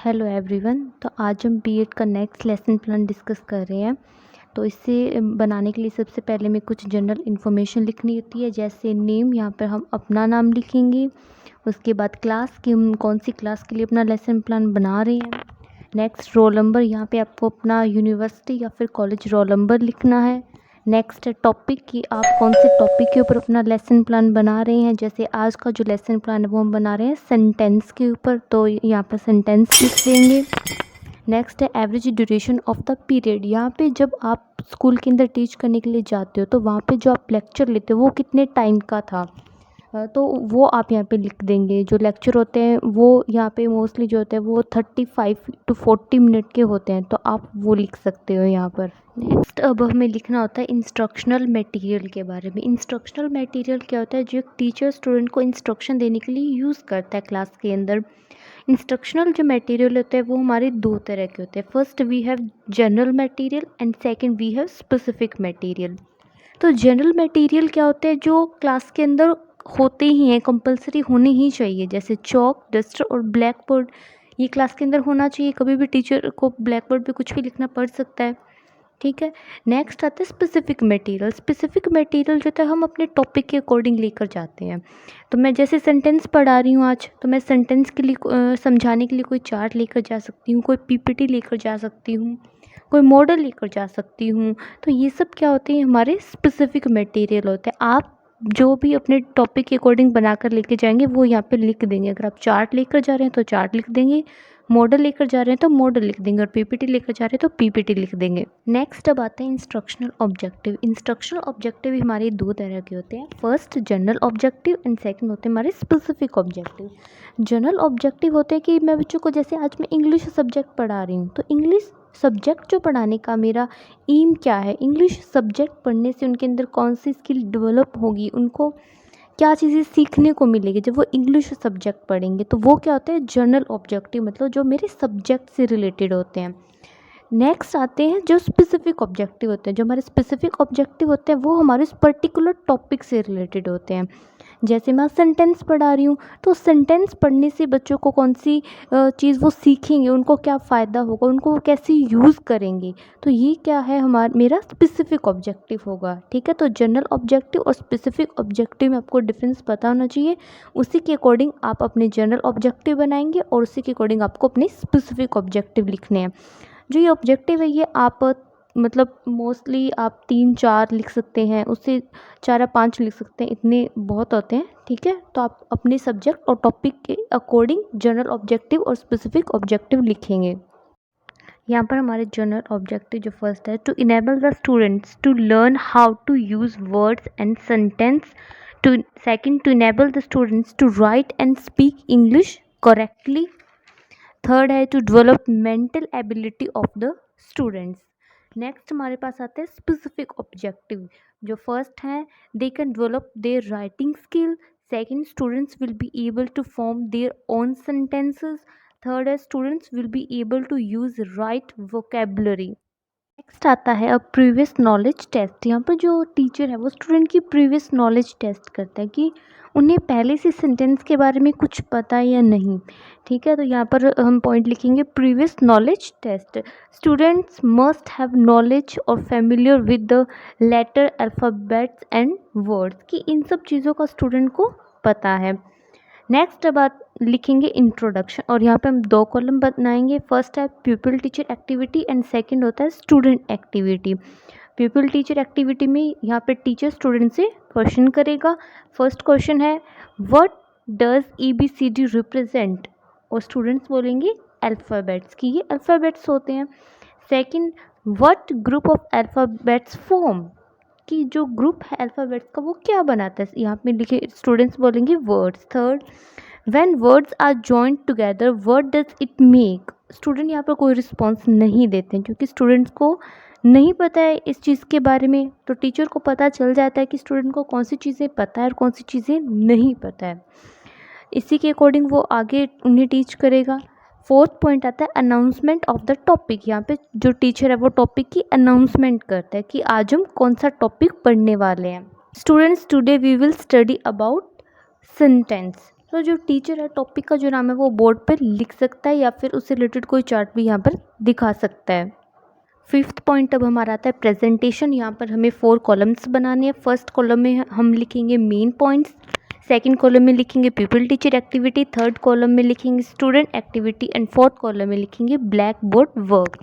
Hello everyone. तो आज हम बीएड का नेक्स्ट लेसन प्लान डिस्कस कर रहे हैं। तो इससे बनाने के लिए सबसे पहले में कुछ जनरल इन्फॉर्मेशन लिखनी होती है, जैसे नेम, यहाँ पर हम अपना नाम लिखेंगे। उसके बाद क्लास कि हम कौन सी क्लास के लिए अपना लेसन प्लान बना रहे हैं। नेक्स्ट रोल नंबर, यहाँ पे आपको अपना यूनिवर्सिटी या फिर कॉलेज रोल नंबर लिखना है। नेक्स्ट है टॉपिक कि आप कौन से टॉपिक के ऊपर अपना लेसन प्लान बना रहे हैं। जैसे आज का जो लेसन प्लान है वो हम बना रहे हैं सेंटेंस के ऊपर, तो यहाँ पर सेंटेंस लिख देंगे। नेक्स्ट है average duration of the period. यहाँ पे जब आप स्कूल के अंदर टीच करने के लिए जाते हो तो वहाँ पे जो आप लेक्चर लेते हो वो कितने टाइम का था, तो वो आप यहाँ पे लिख देंगे। जो लेक्चर होते हैं वो यहाँ पे मोस्टली जो होते हैं वो 35 to 40 मिनट के होते हैं, तो आप वो लिख सकते हो यहाँ पर। नेक्स्ट अब हमें लिखना होता है इंस्ट्रक्शनल मटेरियल के बारे में। इंस्ट्रक्शनल मटेरियल क्या होता है, जो एक टीचर स्टूडेंट को इंस्ट्रक्शन देने के लिए यूज़ करता है क्लास के अंदर। इंस्ट्रक्शनल जो मटेरियल होते हैं वो हमारे दो तरह के होते हैं। First we have general material and second we have specific material. तो जनरल मटेरियल क्या होते हैं, जो क्लास के अंदर होते ही हैं, कंपलसरी होने ही चाहिए, जैसे चॉक, डस्टर और ब्लैक बोर्ड। ये क्लास के अंदर होना चाहिए, कभी भी टीचर को ब्लैक बोर्ड पे कुछ भी लिखना पड़ सकता है, ठीक है। नेक्स्ट आता है स्पेसिफिक मटेरियल। स्पेसिफिक मटेरियल जो है हम अपने टॉपिक के अकॉर्डिंग लेकर जाते हैं। तो मैं जैसे सेंटेंस पढ़ा रही हूँ आज, तो मैं सेंटेंस के लिए समझाने के लिए कोई चार्ट लेकर जा सकती हूँ, कोई पीपीटी लेकर जा सकती हूँ, कोई मॉडल लेकर जा सकती हूँ। तो ये सब क्या होते हैं, हमारे स्पेसिफिक मटेरियल होते हैं। आप जो भी अपने टॉपिक के अकॉर्डिंग बनाकर लेके जाएंगे वो यहाँ पे लिख देंगे। अगर आप चार्ट लेकर जा रहे हैं तो चार्ट लिख देंगे, मॉडल लेकर जा रहे हैं तो मॉडल लिख देंगे, और पीपीटी लेकर जा रहे हैं तो पीपीटी लिख देंगे। नेक्स्ट अब आते हैं इंस्ट्रक्शनल ऑब्जेक्टिव। इंस्ट्रक्शनल ऑब्जेक्टिव हमारे दो तरह के होते हैं। First general objective and second होते हैं हमारे स्पेसिफिक ऑब्जेक्टिव। जनरल ऑब्जेक्टिव होते हैं कि मैं बच्चों को, जैसे आज मैं इंग्लिश सब्जेक्ट पढ़ा रही हूँ, तो इंग्लिश सब्जेक्ट जो पढ़ाने का मेरा एम क्या है, इंग्लिश सब्जेक्ट पढ़ने से उनके अंदर कौन सी स्किल डेवलप होगी, उनको क्या चीज़ें सीखने को मिलेगी जब वो इंग्लिश सब्जेक्ट पढ़ेंगे, तो वो क्या होता है जनरल ऑब्जेक्टिव, मतलब जो मेरे सब्जेक्ट से रिलेटेड होते हैं। नेक्स्ट आते हैं जो स्पेसिफिक ऑब्जेक्टिव होते हैं। जो हमारे स्पेसिफिक ऑब्जेक्टिव होते हैं वो हमारे पर्टिकुलर टॉपिक से रिलेटेड होते हैं। जैसे मैं सेंटेंस पढ़ा रही हूँ, तो सेंटेंस पढ़ने से बच्चों को कौन सी चीज़ वो सीखेंगे, उनको क्या फ़ायदा होगा, उनको वो कैसे यूज़ करेंगे, तो ये क्या है मेरा स्पेसिफिक ऑब्जेक्टिव होगा, ठीक है। तो जनरल ऑब्जेक्टिव और स्पेसिफिक ऑब्जेक्टिव में आपको डिफरेंस पता होना चाहिए। उसी के अकॉर्डिंग आप अपने जनरल ऑब्जेक्टिव बनाएंगे और उसी के अकॉर्डिंग आपको अपने स्पेसिफिक ऑब्जेक्टिव लिखने हैं। जो ये ऑब्जेक्टिव है ये आप मतलब मोस्टली आप 3-4 लिख सकते हैं, उससे 4 या 5 लिख सकते हैं, इतने बहुत होते हैं, ठीक है। तो आप अपने सब्जेक्ट और टॉपिक के अकॉर्डिंग जनरल ऑब्जेक्टिव और स्पेसिफिक ऑब्जेक्टिव लिखेंगे। यहाँ पर हमारे जनरल ऑब्जेक्टिव जो फर्स्ट है, to enable the students to learn how to use words and sentence. Two second, to enable the students to write and speak English correctly. Third है to develop mental ability of the students. Next हमारे पास आते हैं specific objective. जो first है, they can develop their writing skill. Second, students will be able to form their own sentences. Third है, students will be able to use right vocabulary. Next आता है अब प्रीवियस नॉलेज टेस्ट। यहाँ पर जो teacher है वो स्टूडेंट की प्रीवियस नॉलेज टेस्ट करता है कि उन्हें पहले से सेंटेंस के बारे में कुछ पता है या नहीं, ठीक है। तो यहाँ पर हम पॉइंट लिखेंगे previous knowledge test. Students must have knowledge और familiar with the letter, alphabets and words, कि इन सब चीज़ों का स्टूडेंट को पता है। नेक्स्ट अब लिखेंगे इंट्रोडक्शन, और यहाँ पे हम 2 कॉलम बनाएंगे। फर्स्ट है people teacher activity and second होता है student activity. People teacher activity में यहाँ पे टीचर स्टूडेंट से क्वेश्चन करेगा। फर्स्ट क्वेश्चन है व्हाट डज ABCD रिप्रेजेंट, और स्टूडेंट्स बोलेंगे अल्फ़ाबेट्स, की ये अल्फ़ाबेट्स होते हैं। Second, what group of alphabets form, कि जो ग्रुप है अल्फ़ाबेट्स का वो क्या बनाता है, यहाँ पे लिखे स्टूडेंट्स बोलेंगे words. Third, when words are joined together what does it make. Student यहाँ पर कोई रिस्पॉन्स नहीं देते हैं क्योंकि स्टूडेंट्स को नहीं पता है इस चीज़ के बारे में, तो टीचर को पता चल जाता है कि स्टूडेंट को कौन सी चीज़ें पता है और कौन सी चीज़ें नहीं पता है। इसी के अकॉर्डिंग वो आगे उन्हें टीच करेगा। फोर्थ पॉइंट आता है अनाउंसमेंट ऑफ द टॉपिक। यहाँ पे जो टीचर है वो टॉपिक की अनाउंसमेंट करता है कि आज हम कौन सा टॉपिक पढ़ने वाले हैं। Students, today we will study about sentence. तो जो टीचर है टॉपिक का जो नाम है वो बोर्ड पर लिख सकता है या फिर उससे रिलेटेड कोई चार्ट भी यहाँ पर दिखा सकता है। फिफ्थ पॉइंट अब हमारा आता है प्रेजेंटेशन। यहाँ पर हमें 4 कॉलम्स बनाने हैं। फर्स्ट कॉलम में हम लिखेंगे मेन पॉइंट्स, सेकंड कॉलम में लिखेंगे people teacher activity, third column में लिखेंगे student activity and fourth column में लिखेंगे black board work.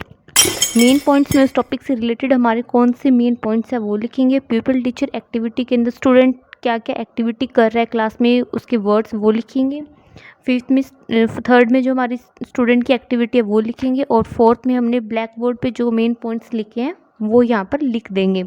Main points में उस टॉपिक से रिलेटेड हमारे कौन से मेन पॉइंट्स है वो लिखेंगे। पीपल टीचर एक्टिविटी के अंदर स्टूडेंट क्या क्या एक्टिविटी कर रहा है क्लास में उसके वर्ड्स वो लिखेंगे। फिफ्थ में थर्ड में जो हमारी स्टूडेंट की एक्टिविटी है वो लिखेंगे और फोर्थ में हमने ब्लैक बोर्ड पे जो मेन पॉइंट्स लिखे हैं वो यहाँ पर लिख देंगे।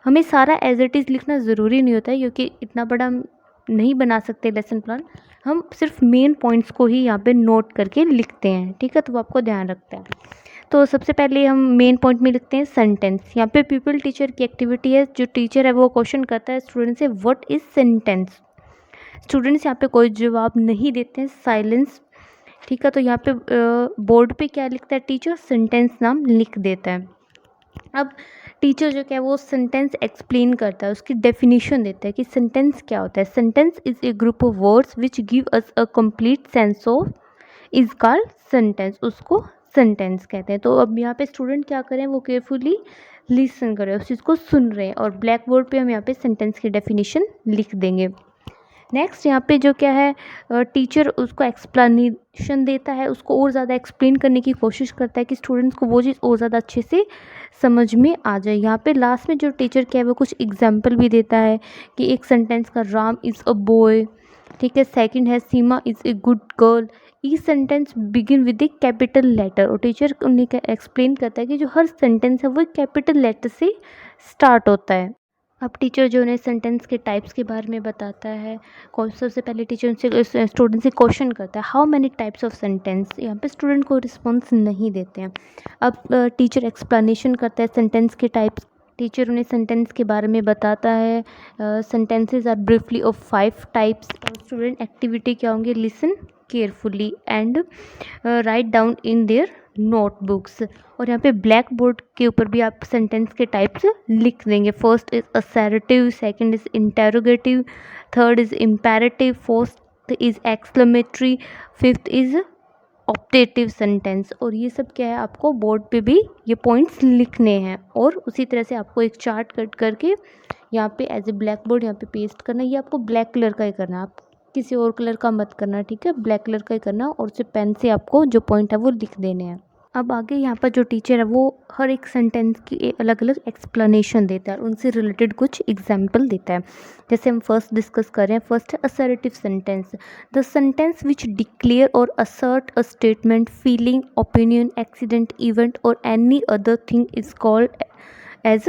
हमें सारा एज इट इज़ लिखना ज़रूरी नहीं होता है क्योंकि इतना बड़ा हम नहीं बना सकते लेसन प्लान, हम सिर्फ मेन पॉइंट्स को ही यहाँ पे नोट करके लिखते हैं, ठीक है। तो वो आपको ध्यान रखता है। तो सबसे पहले हम मेन पॉइंट में लिखते हैं सेंटेंस। यहाँ पे पीपल टीचर की एक्टिविटी है, जो टीचर है वो क्वेश्चन करता है स्टूडेंट से व्हाट इज़ सेंटेंस। स्टूडेंट्स यहाँ पे कोई जवाब नहीं देते हैं, साइलेंस, ठीक है। तो यहाँ पे बोर्ड पे क्या लिखता है टीचर, सेंटेंस नाम लिख देता है। अब टीचर जो क्या है वो सेंटेंस एक्सप्लेन करता है, उसकी डेफिनेशन देता है कि सेंटेंस क्या होता है। Sentence is a group of words which give us a complete sense of is called sentence, उसको सेंटेंस कहते हैं। तो अब यहाँ पे स्टूडेंट क्या करें, वो केयरफुली लिसन करें, उस चीज़ को सुन रहे हैं और ब्लैक बोर्ड पे हम यहाँ पे सेंटेंस की डेफिनेशन लिख देंगे। नेक्स्ट यहाँ पे जो क्या है टीचर उसको एक्सप्लेनेशन देता है, उसको और ज़्यादा एक्सप्लेन करने की कोशिश करता है कि स्टूडेंट्स को वो चीज़ और ज़्यादा अच्छे से समझ में आ जाए। यहाँ पे लास्ट में जो टीचर क्या है वो कुछ एग्जाम्पल भी देता है कि एक सेंटेंस का राम इज़ अ बॉय, ठीक है। सेकंड है Seema is a good girl. ई sentence begin with a capital letter और टीचर उन्हें एक्सप्लेन करता है कि जो हर सेंटेंस है वो एक कैपिटल लेटर से स्टार्ट होता है। अब टीचर जो उन्हें सेंटेंस के टाइप्स के बारे में बताता है। सबसे पहले टीचर उनसे स्टूडेंट से क्वेश्चन करता है how many types of sentence. यहाँ पे स्टूडेंट को रिस्पॉन्स नहीं देते हैं। अब टीचर एक्सप्लेनेशन करता है सेंटेंस के टाइप्स। टीचर उन्हें सेंटेंस के बारे में बताता है। Sentences are briefly of 5 types. Student activity क्या होंगे, listen carefully and write down in their notebooks. और यहाँ पे ब्लैक बोर्ड के ऊपर भी आप सेंटेंस के टाइप्स लिख देंगे। First is assertive, second is interrogative, third is imperative, fourth is exclamatory, fifth is optative sentence. और ये सब क्या है आपको बोर्ड पे भी ये पॉइंट्स लिखने हैं और उसी तरह से आपको एक चार्ट कट करके यहाँ पे एज ए ब्लैक बोर्ड यहाँ पे पेस्ट करना है। ये आपको ब्लैक कलर का ही करना है, आप किसी और कलर का मत करना, ठीक है। ब्लैक कलर का ही करना और उसे पेन से आपको जो पॉइंट है वो लिख देने हैं। अब आगे यहाँ पर जो टीचर है वो हर एक सेंटेंस की एक अलग अलग एक्सप्लेनेशन देता है और उनसे रिलेटेड कुछ एग्जाम्पल देता है। जैसे हम फर्स्ट डिस्कस कर रहे हैं, फर्स्ट है assertive sentence. The sentence which declare और assert a statement, feeling, opinion, accident, event और any other thing is called as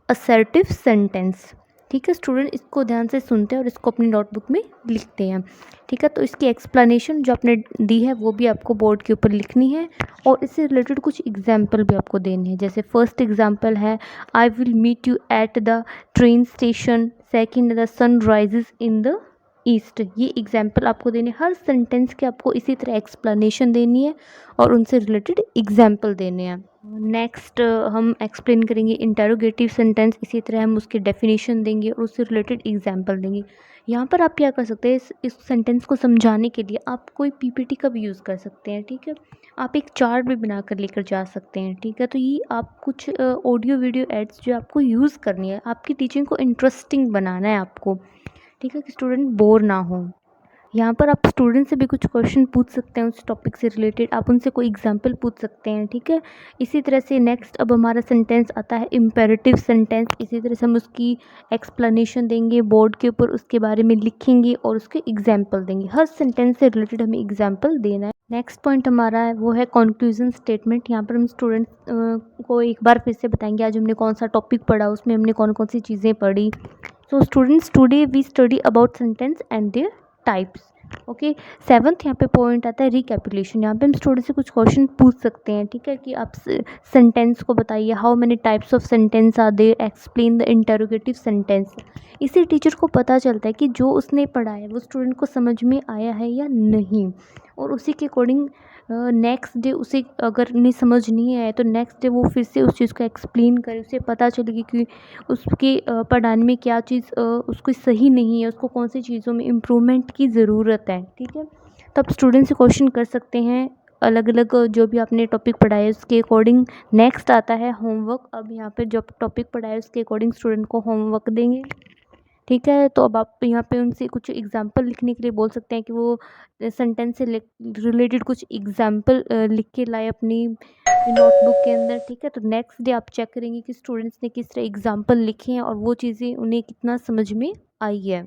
assertive sentence, ठीक है। स्टूडेंट इसको ध्यान से सुनते हैं और इसको अपनी नोटबुक में लिखते हैं, ठीक है। तो इसकी एक्सप्लेनेशन जो आपने दी है वो भी आपको बोर्ड के ऊपर लिखनी है और इससे रिलेटेड कुछ एग्जाम्पल भी आपको देने हैं। जैसे फर्स्ट एग्जाम्पल है I will meet you at the train station, second the sun rises in the east. ये एग्जाम्पल आपको देने, हर सेंटेंस के आपको इसी तरह एक्सप्लेनेशन देनी है और उनसे रिलेटेड एग्जाम्पल देने हैं। नेक्स्ट हम एक्सप्लेन करेंगे इंटेरोगेटिव सेंटेंस, इसी तरह हम उसकी डेफिनेशन देंगे और उससे रिलेटेड एग्जाम्पल देंगे। यहाँ पर आप क्या कर सकते हैं, इस सेंटेंस को समझाने के लिए आप कोई पीपीटी का भी यूज़ कर सकते हैं, ठीक है। आप एक चार्ट भी बना कर लेकर जा सकते हैं, ठीक है। तो ये आप कुछ ऑडियो वीडियो एड्स जो आपको यूज़ करनी है, आपकी टीचिंग को इंटरेस्टिंग बनाना है आपको, ठीक है, कि स्टूडेंट बोर ना हो। यहाँ पर आप स्टूडेंट से भी कुछ क्वेश्चन पूछ सकते हैं उस टॉपिक से रिलेटेड, आप उनसे कोई एग्जांपल पूछ सकते हैं, ठीक है। इसी तरह से नेक्स्ट अब हमारा सेंटेंस आता है इम्पेरेटिव सेंटेंस। इसी तरह से हम उसकी एक्सप्लेनेशन देंगे बोर्ड के ऊपर, उसके बारे में लिखेंगे और उसके एग्जाम्पल देंगे। हर सेंटेंस से रिलेटेड हमें एग्जाम्पल देना है। नेक्स्ट पॉइंट हमारा है वो है कंक्लूजन स्टेटमेंट। यहाँ पर हम स्टूडेंट्स को एक बार फिर से बताएंगे आज हमने कौन सा टॉपिक पढ़ा, उसमें हमने कौन कौन सी चीज़ें पढ़ी। So students today we study about sentence and their types, okay. Seventh यहाँ पे पॉइंट आता है रिकैपिटुलेशन। यहाँ पे हम स्टूडेंट से कुछ क्वेश्चन पूछ सकते हैं, ठीक है, कि आप सेंटेंस को बताइए, how many types of sentence are there, explain the interrogative sentence. इससे टीचर को पता चलता है कि जो उसने पढ़ा है वो स्टूडेंट को समझ में आया है या नहीं और उसी के अकॉर्डिंग नेक्स्ट डे उसे अगर नहीं समझ नहीं आया तो नेक्स्ट डे वो फिर से उस चीज़ को एक्सप्लेन करे, उसे पता चलेगी कि उसके पढ़ाने में क्या चीज़ उसको सही नहीं है, उसको कौन सी चीज़ों में इम्प्रूवमेंट की ज़रूरत है। ठीक है, तब स्टूडेंट से क्वेश्चन कर सकते हैं अलग अलग जो भी आपने टॉपिक पढ़ाया है उसके अकॉर्डिंग। नेक्स्ट आता है होमवर्क। अब यहाँ पे जो टॉपिक पढ़ाया है उसके अकॉर्डिंग स्टूडेंट को होमवर्क देंगे। ठीक है, तो अब आप यहाँ पे उनसे कुछ एग्जाम्पल लिखने के लिए बोल सकते हैं कि वो सेंटेंस से रिलेटेड कुछ एग्जाम्पल लिख के लाए अपनी नोटबुक के अंदर। ठीक है, तो नेक्स्ट डे आप चेक करेंगे कि स्टूडेंट्स ने किस तरह एग्जाम्पल लिखे हैं और वो चीज़ें उन्हें कितना समझ में आई है।